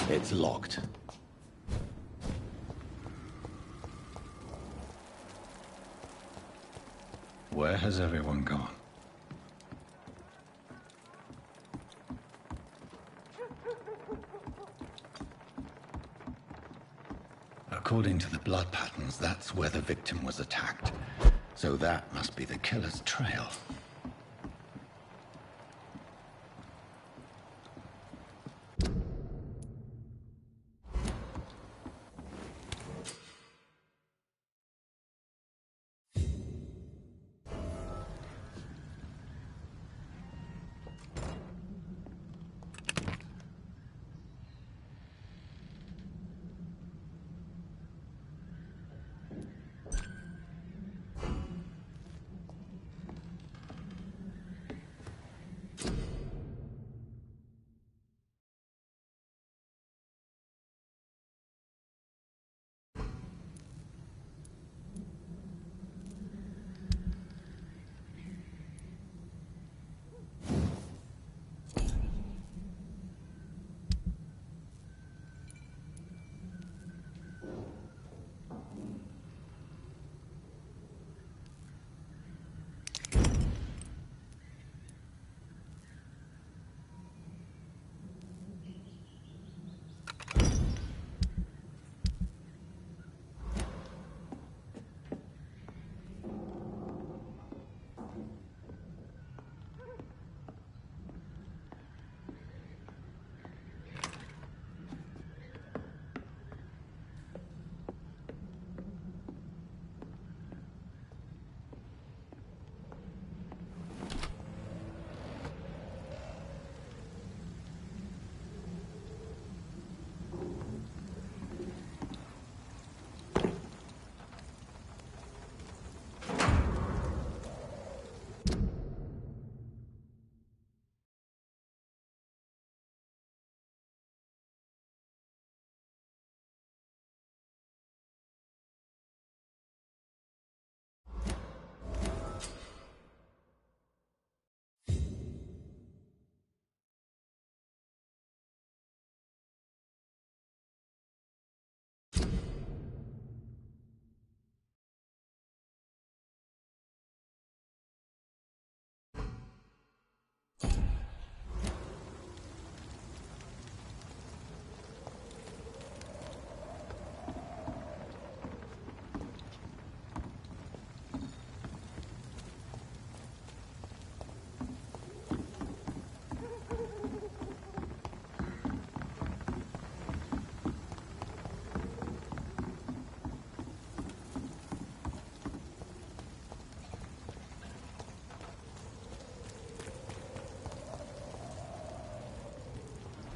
It's locked. Where has everyone gone? According to the blood patterns, that's where the victim was attacked. So that must be the killer's trail.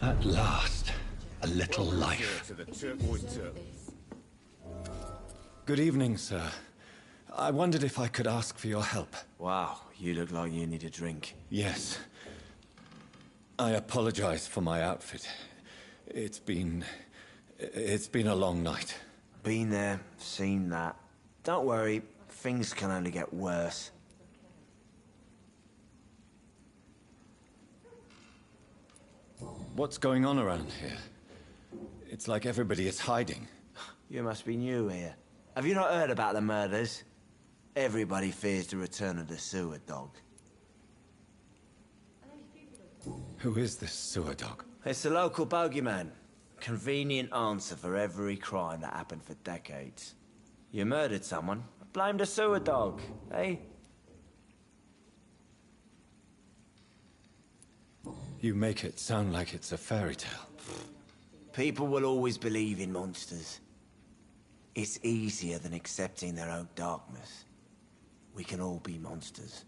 At last, a little life. Good evening, sir. I wondered if I could ask for your help. Wow, you look like you need a drink. Yes. I apologize for my outfit. It's been a long night. Been there, seen that. Don't worry, things can only get worse. What's going on around here? It's like everybody is hiding. You must be new here. Have you not heard about the murders? Everybody fears the return of the sewer dog. Who is this sewer dog? It's the local bogeyman. Convenient answer for every crime that happened for decades. You murdered someone, blame the sewer dog, eh? You make it sound like it's a fairy tale. People will always believe in monsters. It's easier than accepting their own darkness. We can all be monsters.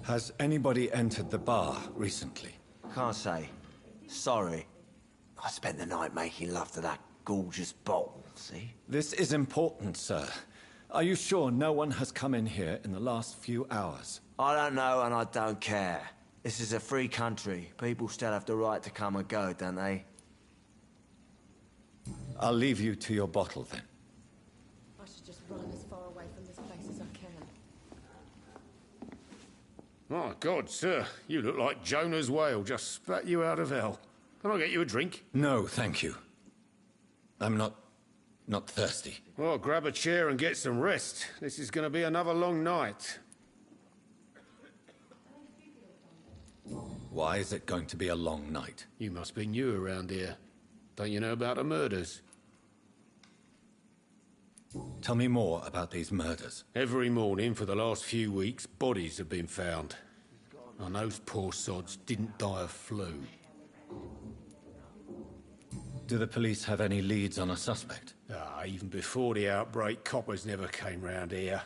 Has anybody entered the bar recently? Can't say. Sorry. I spent the night making love to that gorgeous bottle, see? This is important, sir. Are you sure no one has come in here in the last few hours? I don't know and I don't care. This is a free country. People still have the right to come and go, don't they? I'll leave you to your bottle then. I should just run as far away from this place as I can. My God, sir, you look like Jonah's whale just spat you out of hell. Can I get you a drink? No, thank you. I'm not thirsty. Well, grab a chair and get some rest. This is going to be another long night. Why is it going to be a long night? You must be new around here. Don't you know about the murders? Tell me more about these murders. Every morning for the last few weeks, bodies have been found. And those poor sods didn't die of flu. Do the police have any leads on a suspect? Even before the outbreak, coppers never came round here.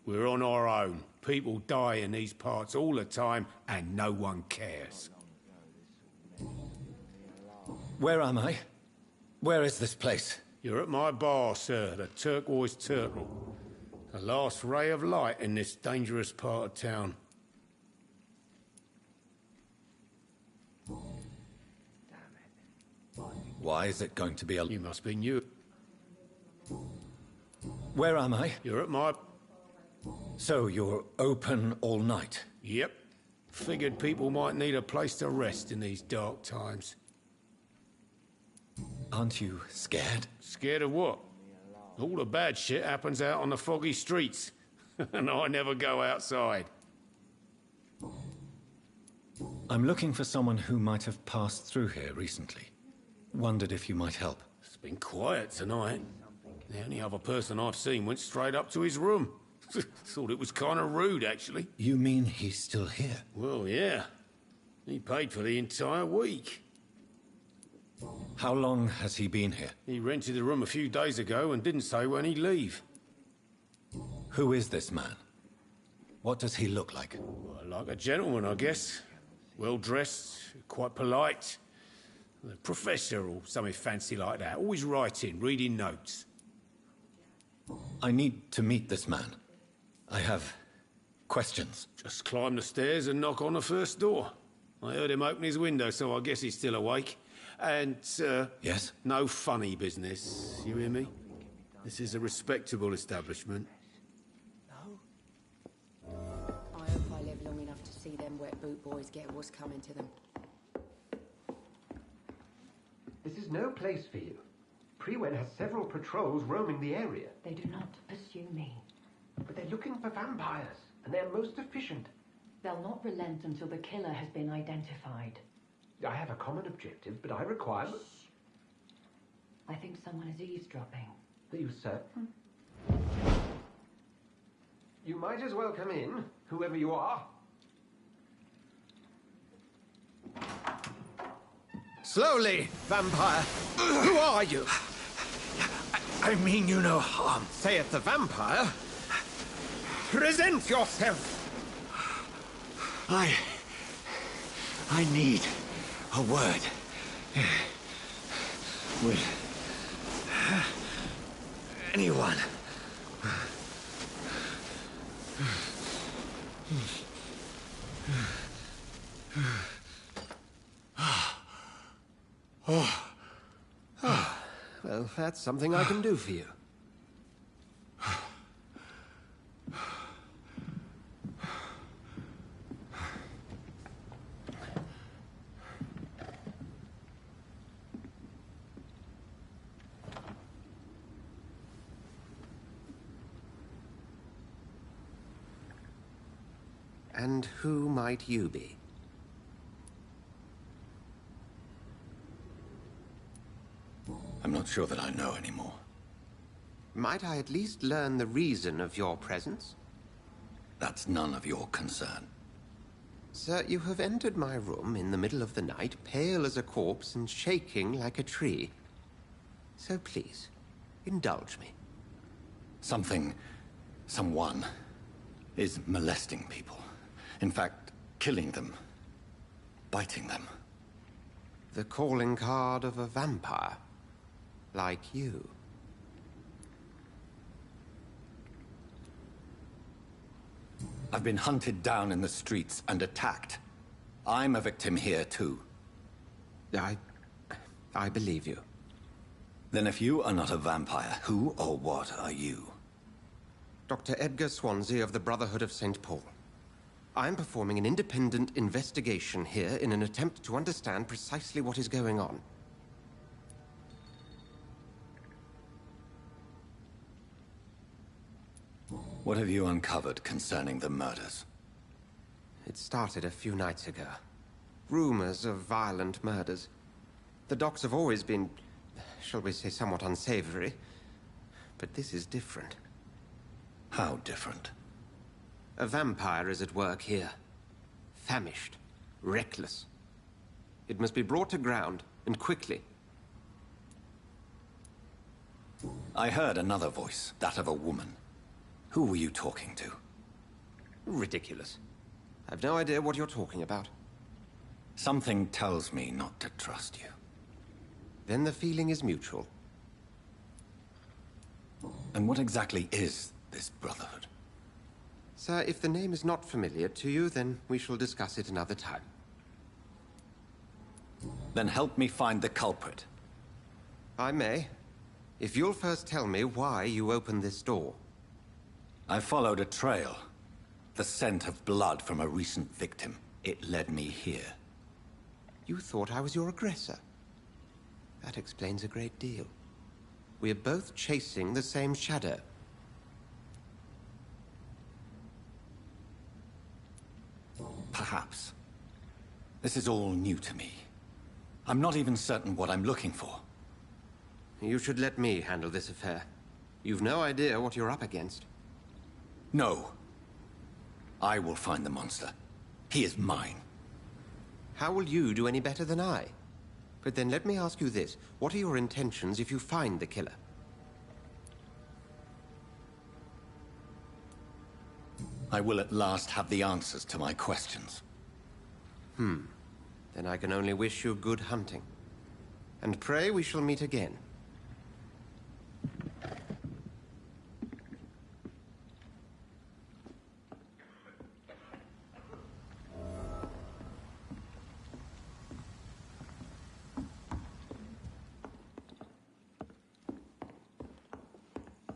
We're on our own. People die in these parts all the time, and no one cares. Where am I? Where is this place? You're at my bar, sir, the Turquoise Turtle. The last ray of light in this dangerous part of town. Why is it going to be a... You must be new. Where am I? You're at my... So you're open all night? Yep. Figured people might need a place to rest in these dark times. Aren't you scared? Scared of what? All the bad shit happens out on the foggy streets. And I never go outside. I'm looking for someone who might have passed through here recently. Wondered if you might help. It's been quiet tonight. The only other person I've seen went straight up to his room. Thought it was kind of rude, actually. You mean he's still here? Well, yeah. He paid for the entire week. How long has he been here? He rented the room a few days ago and didn't say when he'd leave. Who is this man? What does he look like? Well, like a gentleman, I guess. Well-dressed, quite polite. A professor or something fancy like that. Always writing, reading notes. I need to meet this man. I have questions. Just climb the stairs and knock on the first door. I heard him open his window, so I guess he's still awake. And, Yes? no funny business, you hear me? This is a respectable establishment. I hope I live long enough to see them wet boot boys get what's coming to them. This is no place for you. Prewen has several patrols roaming the area. They do not pursue me. But they're looking for vampires, and they're most efficient. They'll not relent until the killer has been identified. I have a common objective, but I require... I think someone is eavesdropping. Are you certain? You might as well come in, whoever you are. Slowly, vampire. Who are you? I mean you no harm. Saith the vampire. Present yourself. I need a word. With anyone. Well, that's something I can do for you. And who might you be? I'm not sure that I know anymore. Might I at least learn the reason of your presence? That's none of your concern. Sir, you have entered my room in the middle of the night, pale as a corpse and shaking like a tree. So please, indulge me. Someone is molesting people. In fact, killing them. Biting them. The calling card of a vampire. Like you. I've been hunted down in the streets and attacked. I'm a victim here, too. I believe you. Then if you are not a vampire, who or what are you? Dr. Edgar Swansea of the Brotherhood of St. Paul. I'm performing an independent investigation here in an attempt to understand precisely what is going on. What have you uncovered concerning the murders? It started a few nights ago. Rumors of violent murders. The docks have always been, shall we say, somewhat unsavory. But this is different. How different? A vampire is at work here. Famished. Reckless. It must be brought to ground, and quickly. I heard another voice, that of a woman. Who were you talking to? Ridiculous. I've no idea what you're talking about. Something tells me not to trust you. Then the feeling is mutual. And what exactly is this Brotherhood? Sir, if the name is not familiar to you, then we shall discuss it another time. Then help me find the culprit. I may. If you'll first tell me why you opened this door. I followed a trail. The scent of blood from a recent victim. It led me here. You thought I was your aggressor. That explains a great deal. We are both chasing the same shadow. Perhaps. This is all new to me. I'm not even certain what I'm looking for. You should let me handle this affair. You've no idea what you're up against. No. I will find the monster. He is mine. How will you do any better than I? But then let me ask you this. What are your intentions if you find the killer? I will at last have the answers to my questions. Then I can only wish you good hunting. And pray we shall meet again.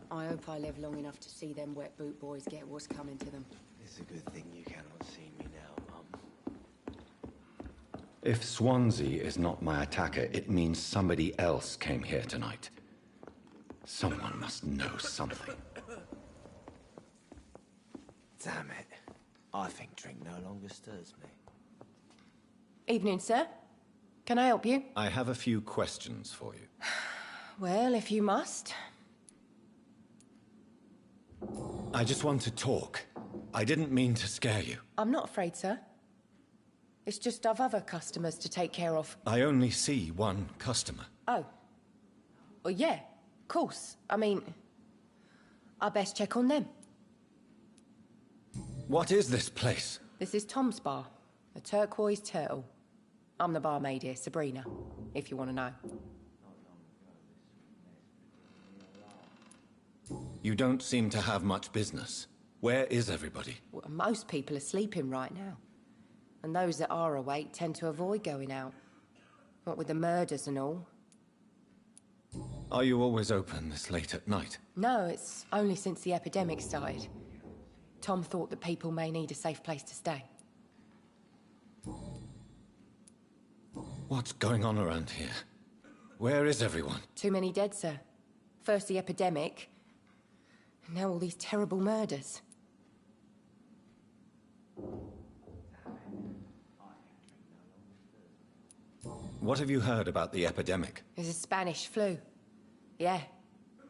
I hope I live long enough to see them wet boot boys get what's coming to them. It's a good thing you cannot see me now, Mum. If Swansea is not my attacker, it means somebody else came here tonight. Someone must know something. Damn it. I think drink no longer stirs me. Evening, sir. Can I help you? I have a few questions for you. Well, if you must. I just want to talk. I didn't mean to scare you. I'm not afraid, sir. It's just I've other customers to take care of. I only see one customer. Oh. Well, yeah, of course. I mean, I best check on them. What is this place? This is Tom's bar, the Turquoise Turtle. I'm the barmaid here, Sabrina, if you want to know. You don't seem to have much business. Where is everybody? Well, most people are sleeping right now. And those that are awake tend to avoid going out. What with the murders and all. Are you always open this late at night? No, it's only since the epidemic started. Tom thought that people may need a safe place to stay. What's going on around here? Where is everyone? Too many dead, sir. First the epidemic, and now all these terrible murders. What have you heard about the epidemic? There's a Spanish flu. Yeah,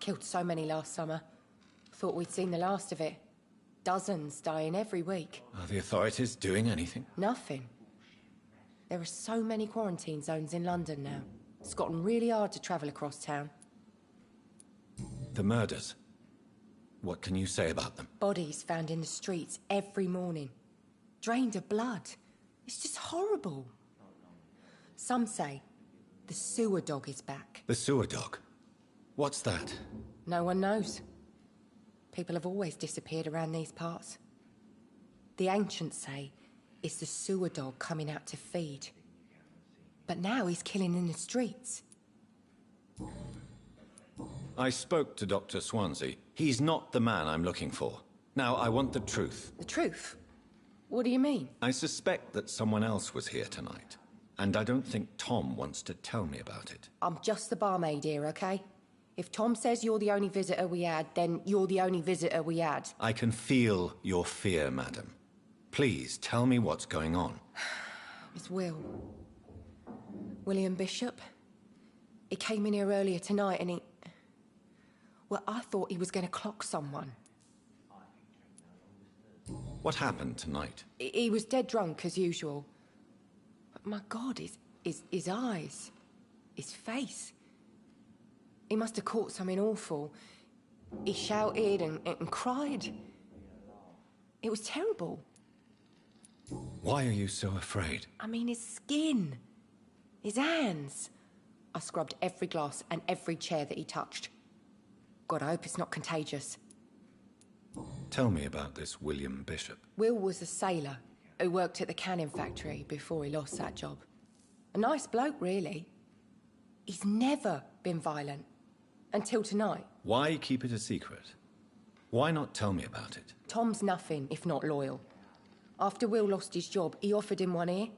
killed so many last summer. Thought we'd seen the last of it. Dozens dying every week. Are the authorities doing anything? Nothing. There are so many quarantine zones in London now. It's gotten really hard to travel across town. The murders. What can you say about them? Bodies found in the streets every morning. Drained of blood. It's just horrible. Some say the sewer dog is back. The sewer dog? What's that? No one knows. People have always disappeared around these parts. The ancients say it's the sewer dog coming out to feed. But now he's killing in the streets. I spoke to Dr. Swansea. He's not the man I'm looking for. Now, I want the truth. The truth? What do you mean? I suspect that someone else was here tonight, and I don't think Tom wants to tell me about it. I'm just the barmaid here, okay? If Tom says you're the only visitor we had, then you're the only visitor we had. I can feel your fear, madam. Please, tell me what's going on. It's Will. William Bishop. He came in here earlier tonight and he... Well, I thought he was going to clock someone. What happened tonight? He was dead drunk, as usual. But my God, his eyes, his face. He must have caught something awful. He shouted and cried. It was terrible. Why are you so afraid? I mean, his skin, his hands. I scrubbed every glass and every chair that he touched. God, I hope it's not contagious. Tell me about this William Bishop. Will was a sailor who worked at the canning factory before he lost that job. A nice bloke, really. He's never been violent. Until tonight. Why keep it a secret? Why not tell me about it? Tom's nothing if not loyal. After Will lost his job, he offered him one ear.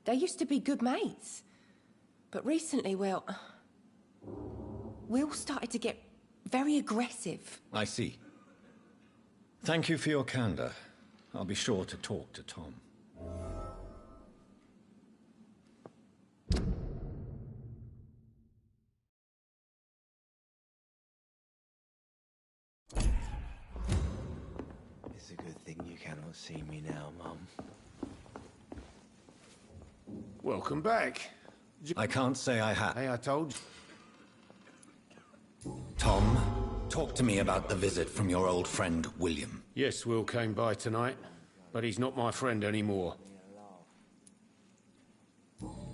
They used to be good mates. But recently, well... Will started to get very aggressive. I see. Thank you for your candor. I'll be sure to talk to Tom. It's a good thing you cannot see me now, Mum. Welcome back. I can't say I have. Hey, I told you. Tom, talk to me about the visit from your old friend, William. Yes, Will came by tonight, but he's not my friend anymore.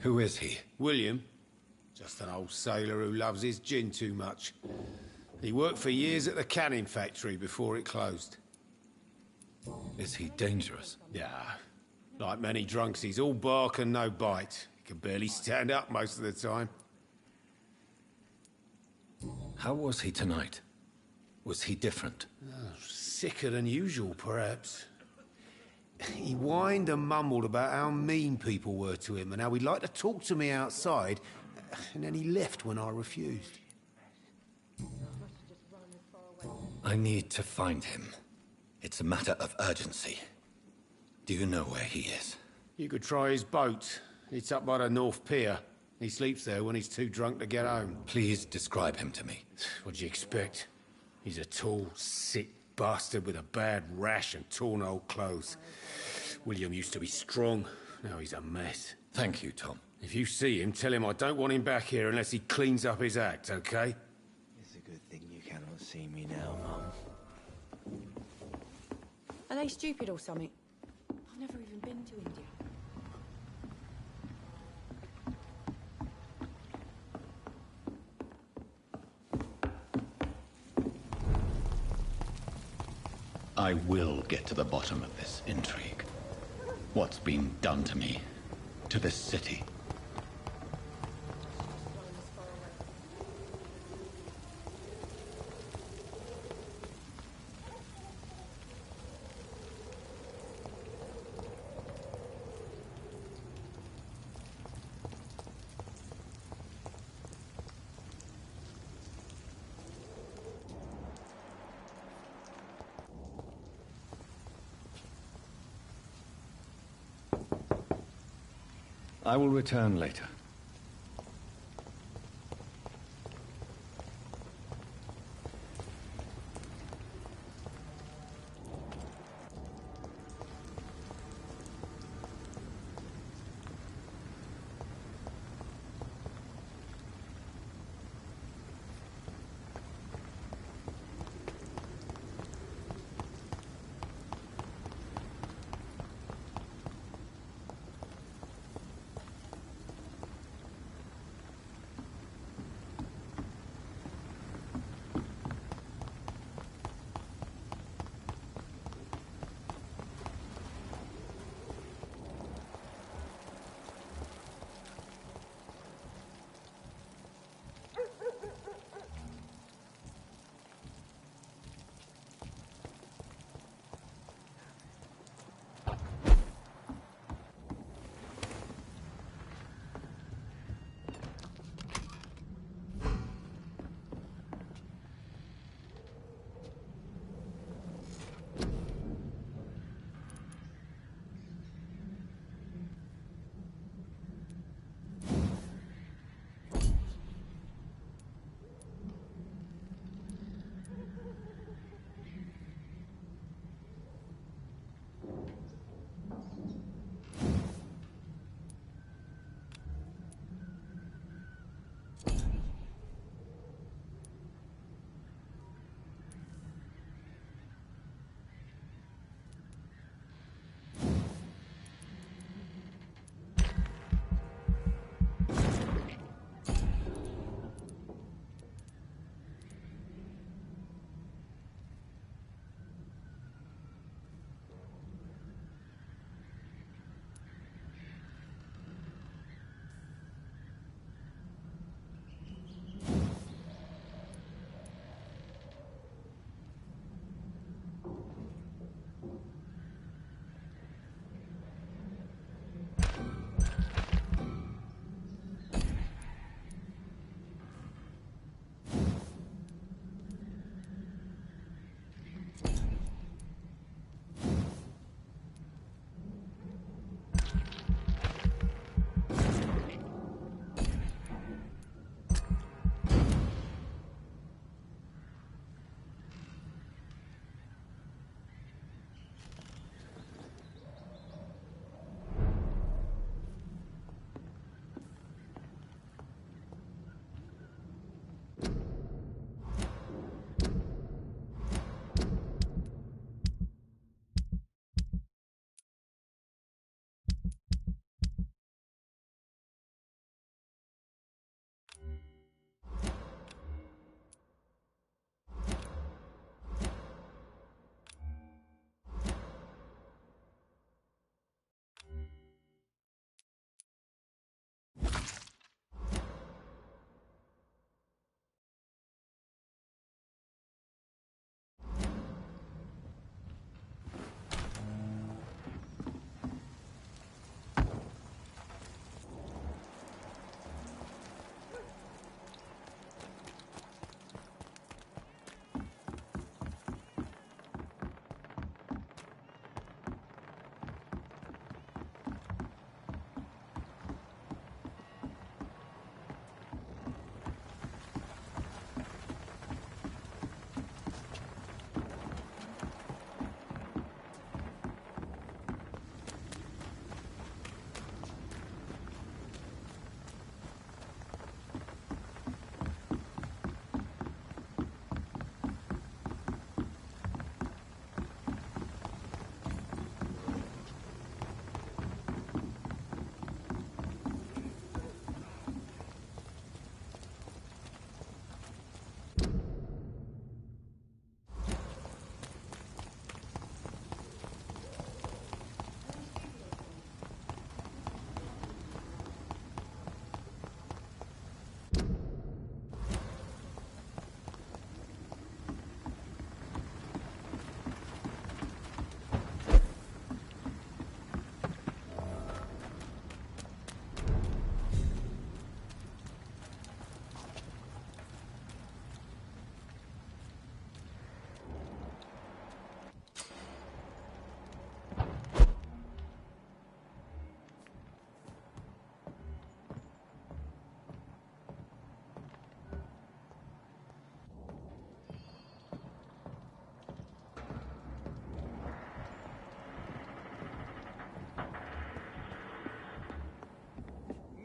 Who is he? William? Just an old sailor who loves his gin too much. He worked for years at the canning factory before it closed. Is he dangerous? Yeah. Like many drunks, he's all bark and no bite. He can barely stand up most of the time. How was he tonight? Was he different? Sicker than usual, perhaps. He whined and mumbled about how mean people were to him and how he'd like to talk to me outside, and then he left when I refused. I need to find him. It's a matter of urgency. Do you know where he is? You could try his boat. It's up by the North Pier. He sleeps there when he's too drunk to get home. Please describe him to me. What do you expect? He's a tall, sick bastard with a bad rash and torn old clothes. William used to be strong. Now he's a mess. Thank you, Tom. If you see him, tell him I don't want him back here unless he cleans up his act, okay? It's a good thing you cannot see me now, Mum. Are they stupid or something? I've never even been to India. I will get to the bottom of this intrigue. What's been done to me, to this city. I will return later.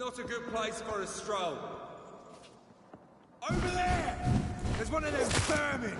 Not a good place for a stroll. Over there! There's one of them vermin!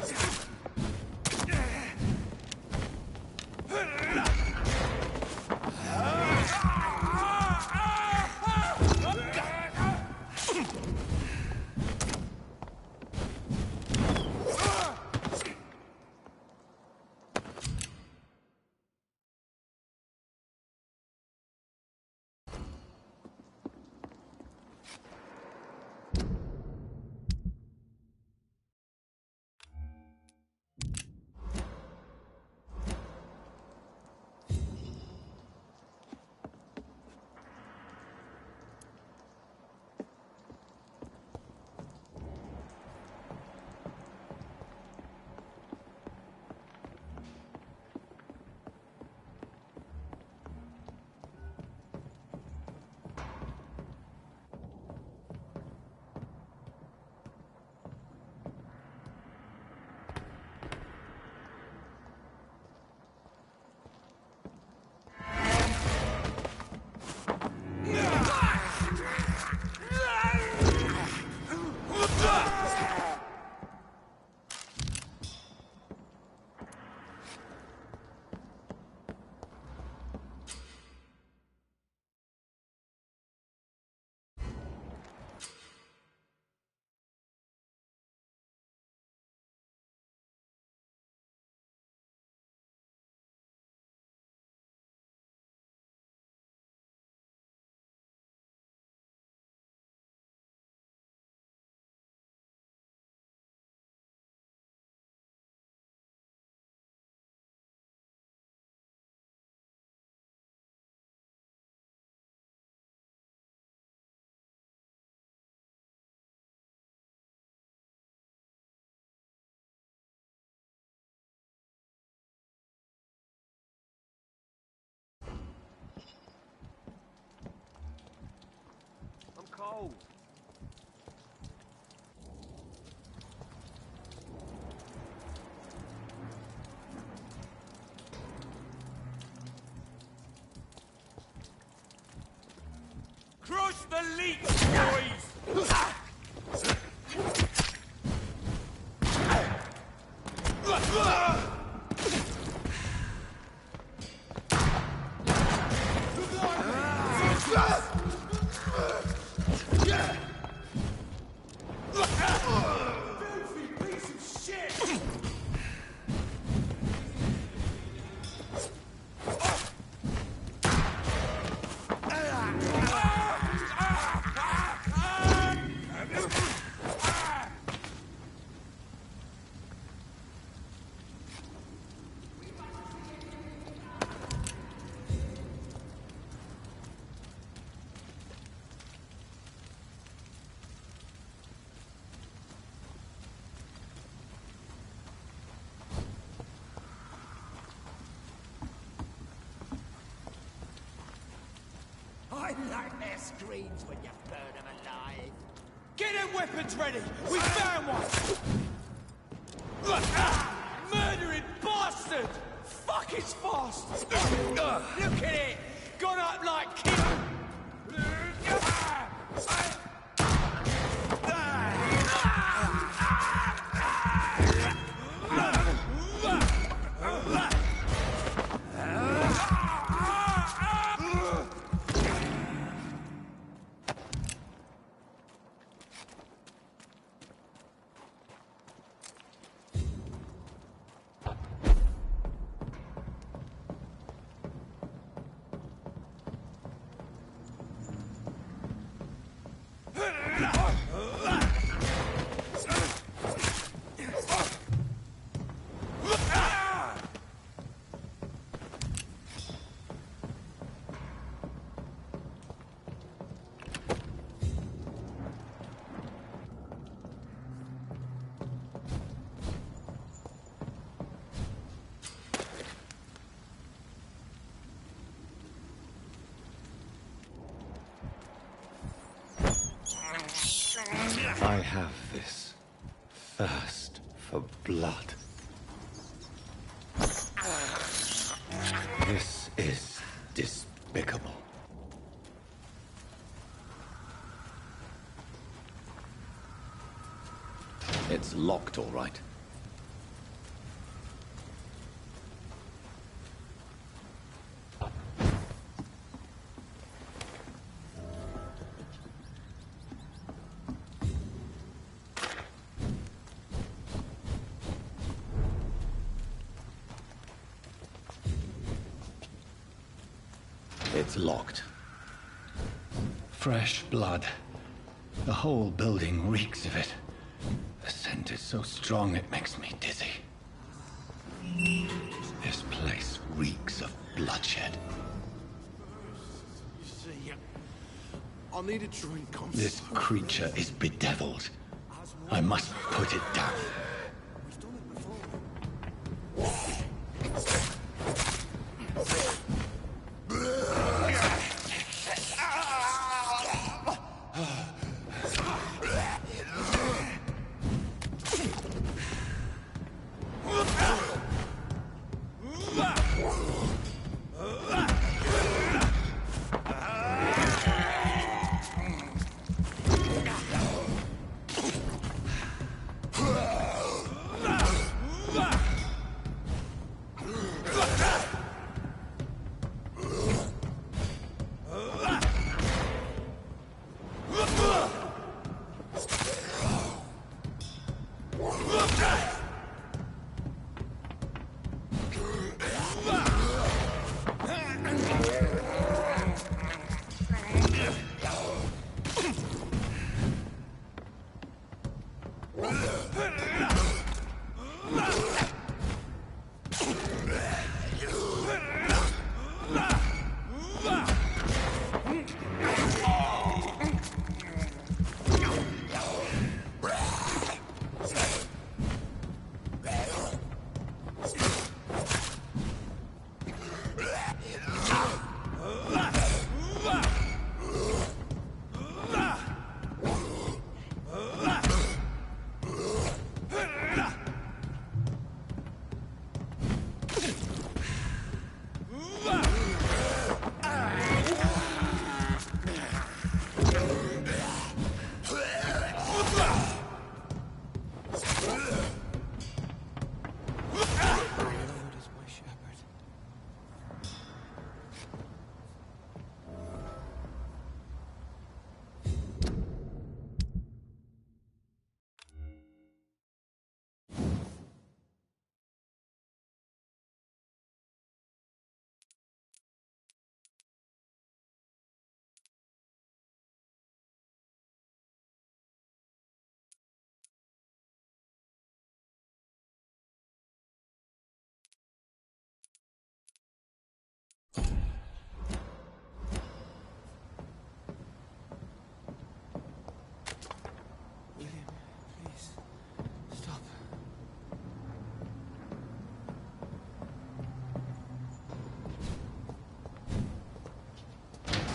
Cold. Crush the leech, boys! I like their screams when you burn them alive. Get them weapons ready! We found one! Murdering bastard! Fuck, it's fast! Look at it! Gone up like king! I have this thirst for blood. This is despicable. It's locked, all right. It's locked. Fresh blood. The whole building reeks of it. The scent is so strong it makes me dizzy. This place reeks of bloodshed. You see, I need a drink. This creature is bedeviled. I must put it down. We've done it before.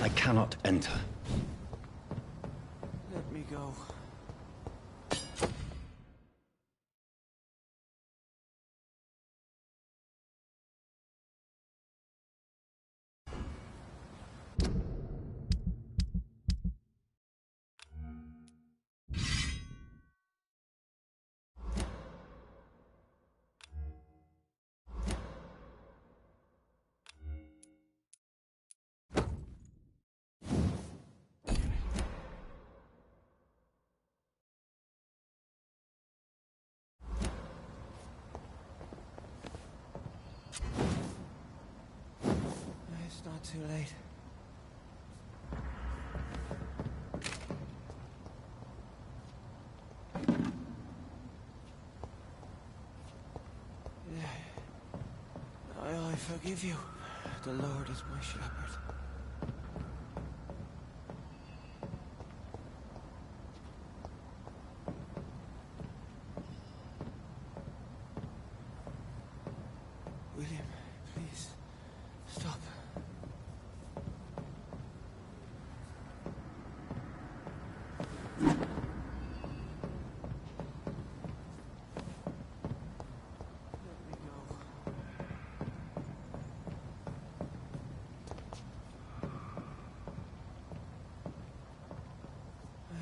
I cannot enter. Let me go. It's not too late. I forgive you. The Lord is my shepherd. William, please, stop.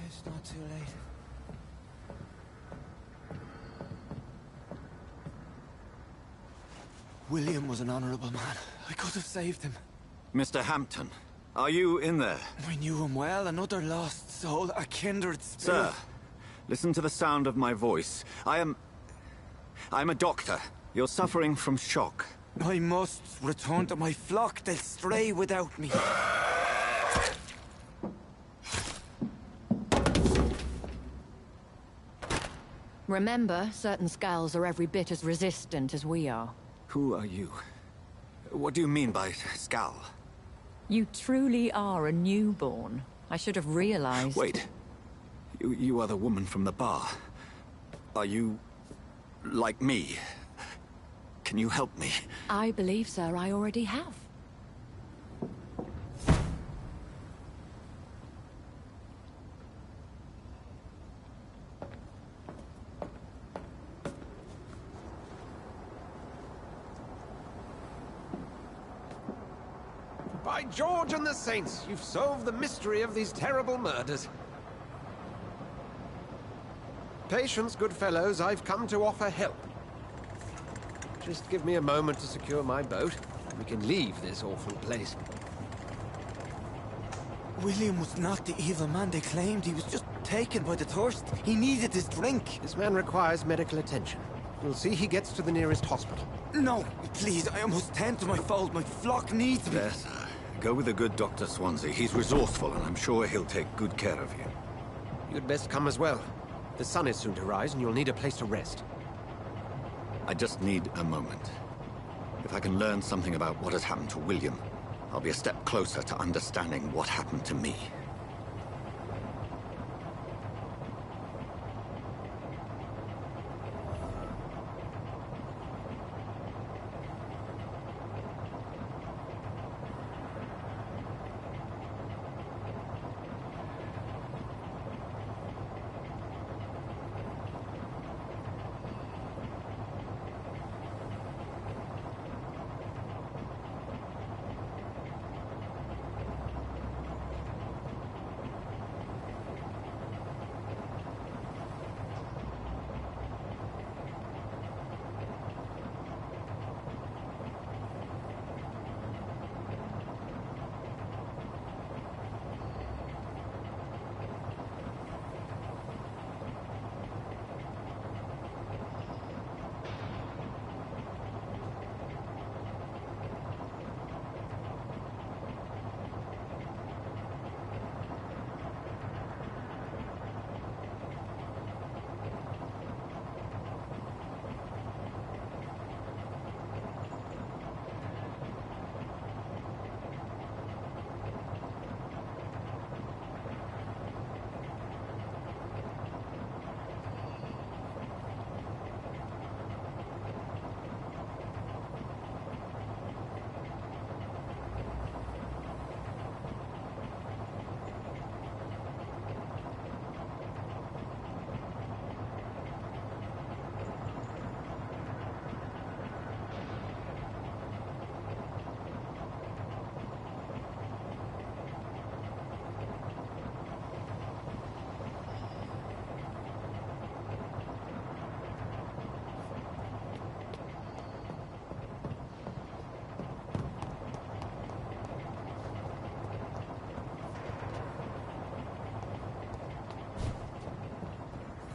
It's not too late. William was an honorable man. I could have saved him. Mr. Hampton, are you in there? I knew him well, another lost soul, a kindred spirit. Sir, listen to the sound of my voice. I'm a doctor. You're suffering from shock. I must return to my flock. They'll stray without me. Remember, certain skulls are every bit as resistant as we are. Who are you? What do you mean by scowl? You truly are a newborn. I should have realized. Wait. You are the woman from the bar. Are you... like me? Can you help me? I believe, sir, I already have. By George and the Saints, you've solved the mystery of these terrible murders. Patience, good fellows, I've come to offer help. Just give me a moment to secure my boat, and we can leave this awful place. William was not the evil man they claimed. He was just taken by the thirst. He needed his drink. This man requires medical attention. We'll see he gets to the nearest hospital. No, please, I must tend to my fold. My flock needs me. Yes, sir. Go with the good Dr. Swansea. He's resourceful, and I'm sure he'll take good care of you. You'd best come as well. The sun is soon to rise, and you'll need a place to rest. I just need a moment. If I can learn something about what has happened to William, I'll be a step closer to understanding what happened to me.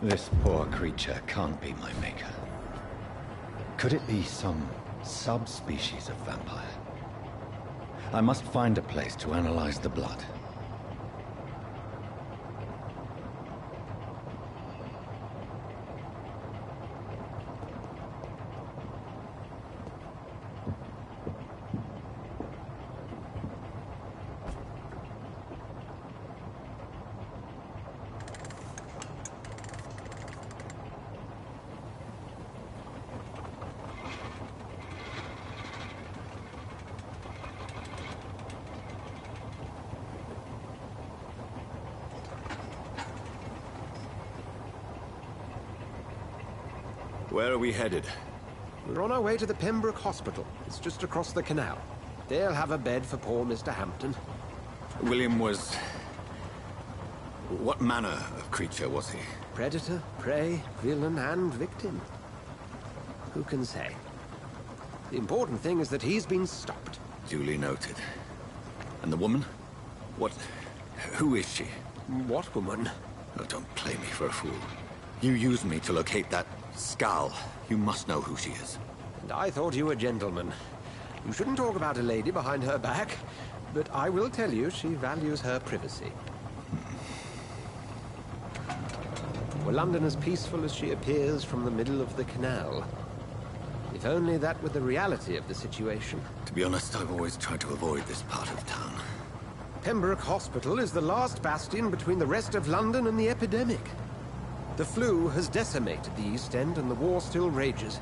This poor creature can't be my maker. Could it be some subspecies of vampire? I must find a place to analyze the blood. Where are we headed? We're on our way to the Pembroke Hospital. It's just across the canal. They'll have a bed for poor Mr. Hampton. William was... what manner of creature was he? Predator, prey, villain, and victim. Who can say? The important thing is that he's been stopped. Duly noted. And the woman? What... who is she? What woman? Oh, don't play me for a fool. You used me to locate that skull. You must know who she is. And I thought you a gentleman. You shouldn't talk about a lady behind her back, but I will tell you she values her privacy. Were London as peaceful as she appears from the middle of the canal? If only that were the reality of the situation. To be honest, I've always tried to avoid this part of town. Pembroke Hospital is the last bastion between the rest of London and the epidemic. The flu has decimated the East End and the war still rages.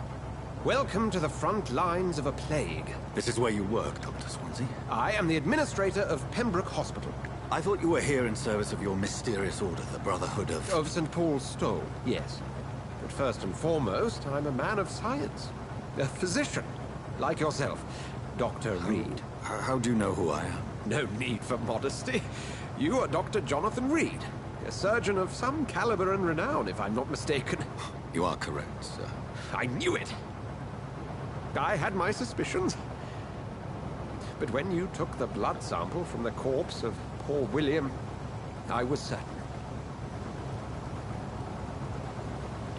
Welcome to the front lines of a plague. This is where you work, Dr. Swansea? I am the administrator of Pembroke Hospital. I thought you were here in service of your mysterious order, the Brotherhood of... Of St. Paul's Stole, yes. But first and foremost, I'm a man of science. A physician, like yourself, Dr. Reed. How do you know who I am? No need for modesty. You are Dr. Jonathan Reed, a surgeon of some caliber and renown, if I'm not mistaken. You are correct, sir. I knew it! I had my suspicions. But when you took the blood sample from the corpse of poor William, I was certain.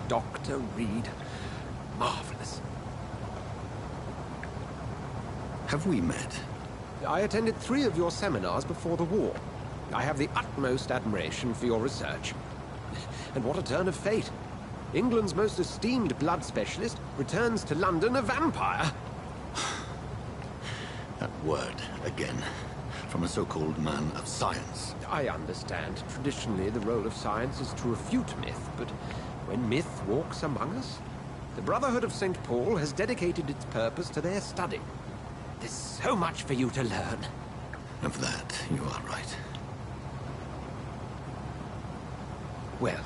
Dr. Reed. Marvelous. Have we met? I attended 3 of your seminars before the war. I have the utmost admiration for your research. And what a turn of fate. England's most esteemed blood specialist returns to London a vampire. That word, again. From a so-called man of science. I understand. Traditionally, the role of science is to refute myth, but when myth walks among us, the Brotherhood of St. Paul has dedicated its purpose to their study. There's so much for you to learn. Of that, you are right. Well,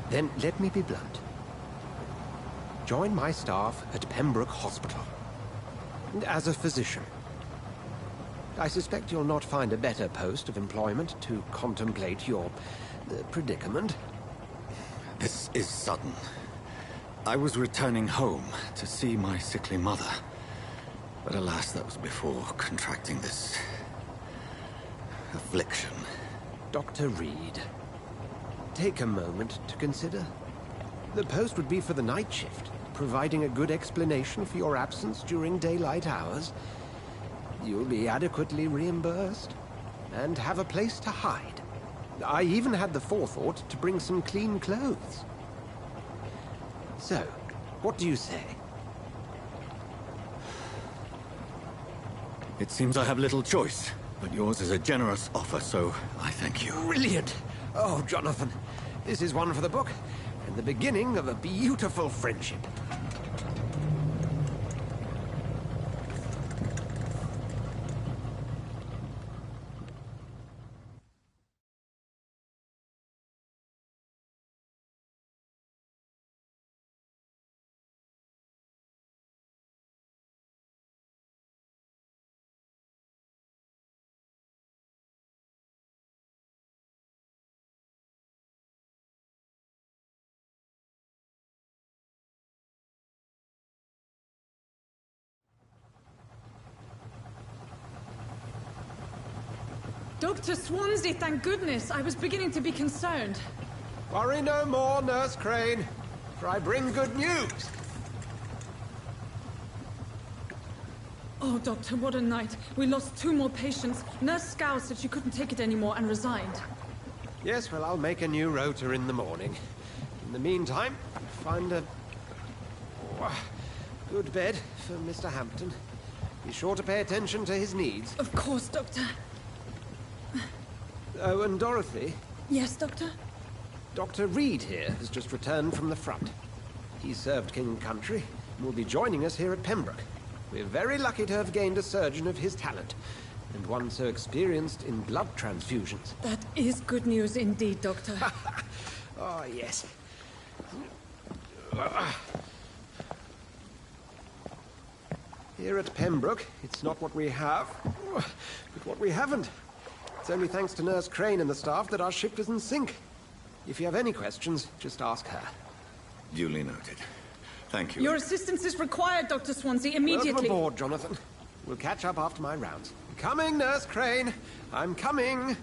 then let me be blunt. Join my staff at Pembroke Hospital. As a physician. I suspect you'll not find a better post of employment to contemplate your predicament. This is sudden. I was returning home to see my sickly mother. But alas, that was before contracting this... affliction. Dr. Reed, take a moment to consider. The post would be for the night shift, providing a good explanation for your absence during daylight hours. You'll be adequately reimbursed, and have a place to hide. I even had the forethought to bring some clean clothes. So, what do you say? It seems I have little choice, but yours is a generous offer, so I thank you. Brilliant! Oh, Jonathan, this is one for the book, and the beginning of a beautiful friendship. Dr. Swansea, thank goodness. I was beginning to be concerned. Worry no more, Nurse Crane, for I bring good news. Oh, Doctor, what a night. We lost 2 more patients. Nurse Scow said she couldn't take it anymore and resigned. Yes, well, I'll make a new rota in the morning. In the meantime, find a good bed for Mr. Hampton. Be sure to pay attention to his needs. Of course, Doctor. Oh, and Dorothy? Yes, Doctor? Dr. Reed here has just returned from the front. He served King and Country and will be joining us here at Pembroke. We're very lucky to have gained a surgeon of his talent, and one so experienced in blood transfusions. That is good news indeed, Doctor. Oh, yes. Here at Pembroke, it's not what we have, but what we haven't. It's only thanks to Nurse Crane and the staff that our ship is in sync. If you have any questions, just ask her. Duly noted. Thank you. Your assistance is required, Dr. Swansea, immediately. Welcome aboard, Jonathan. We'll catch up after my rounds. Coming, Nurse Crane. I'm coming.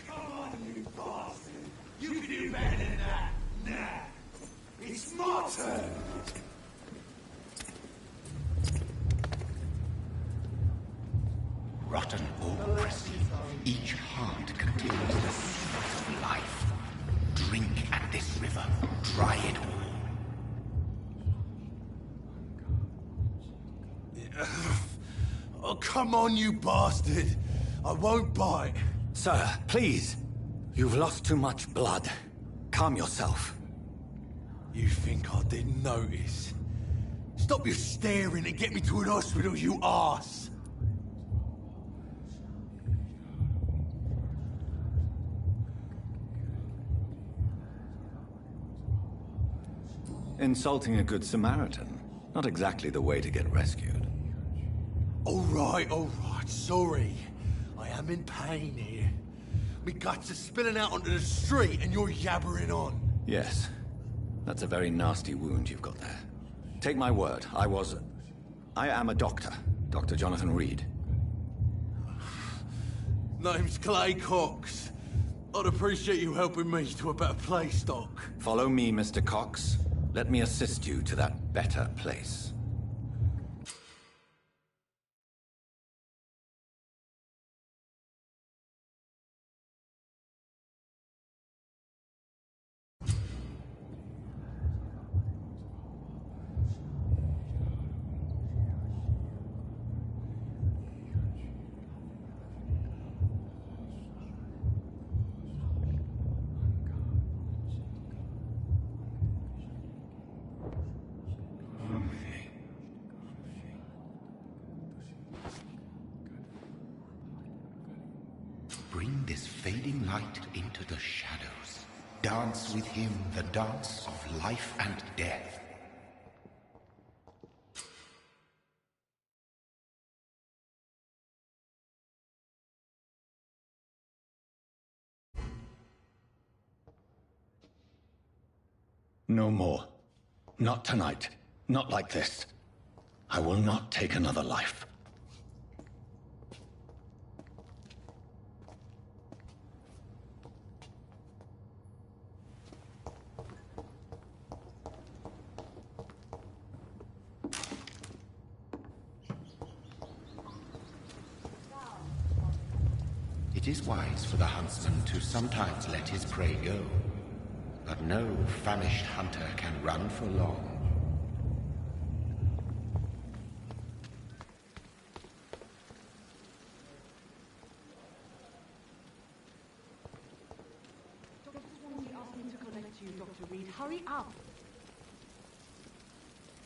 Come on, you bastard! You can do better than that! Nah! It's my turn! Rotten or prissy, each heart contains the seed of life. Drink at this river, try it all. Oh, come on, you bastard! I won't bite. Sir, please. You've lost too much blood. Calm yourself. You think I didn't notice? Stop your staring and get me to an hospital, you arse! Insulting a good Samaritan. Not exactly the way to get rescued. All right, sorry. I am in pain here. Me guts are spilling out onto the street and you're yabbering on. Yes. That's a very nasty wound you've got there. Take my word, I am a doctor. Dr. Jonathan Reed. Name's Clay Cox. I'd appreciate you helping me to a better place, Doc. Follow me, Mr. Cox. Let me assist you to that better place. Bring this fading light into the shadows. Dance with him the dance of life and death. No more. Not tonight. Not like this. I will not take another life. It is wise for the huntsman to sometimes let his prey go, but no famished hunter can run for long. Dr. Swansea asked me to collect you, Dr. Reed. Hurry up!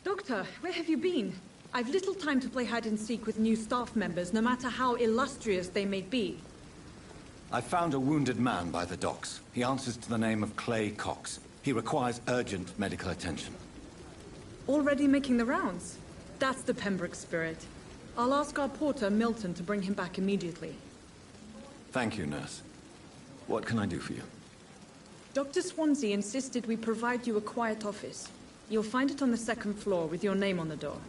Doctor, where have you been? I've little time to play hide-and-seek with new staff members, no matter how illustrious they may be. I found a wounded man by the docks. He answers to the name of Clay Cox. He requires urgent medical attention. Already making the rounds? That's the Pembroke spirit. I'll ask our porter, Milton, to bring him back immediately. Thank you, nurse. What can I do for you? Dr. Swansea insisted we provide you a quiet office. You'll find it on the second floor with your name on the door.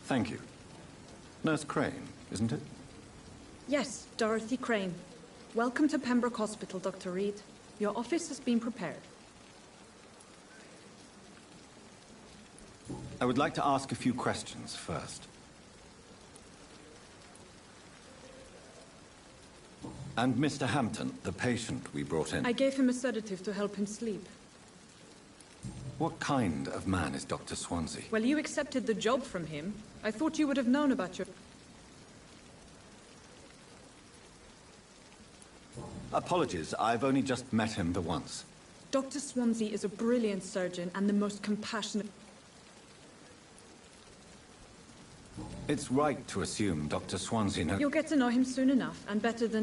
Thank you. Nurse Crane, isn't it? Yes, Dorothy Crane. Welcome to Pembroke Hospital, Dr. Reed. Your office has been prepared. I would like to ask a few questions first. And Mr. Hampton, the patient we brought in. I gave him a sedative to help him sleep. What kind of man is Dr. Swansea? Well, you accepted the job from him. I thought you would have known about your... Apologies, I've only just met him the once. Dr. Swansea is a brilliant surgeon and the most compassionate... It's right to assume Dr. Swansea knows... You'll get to know him soon enough, and better than...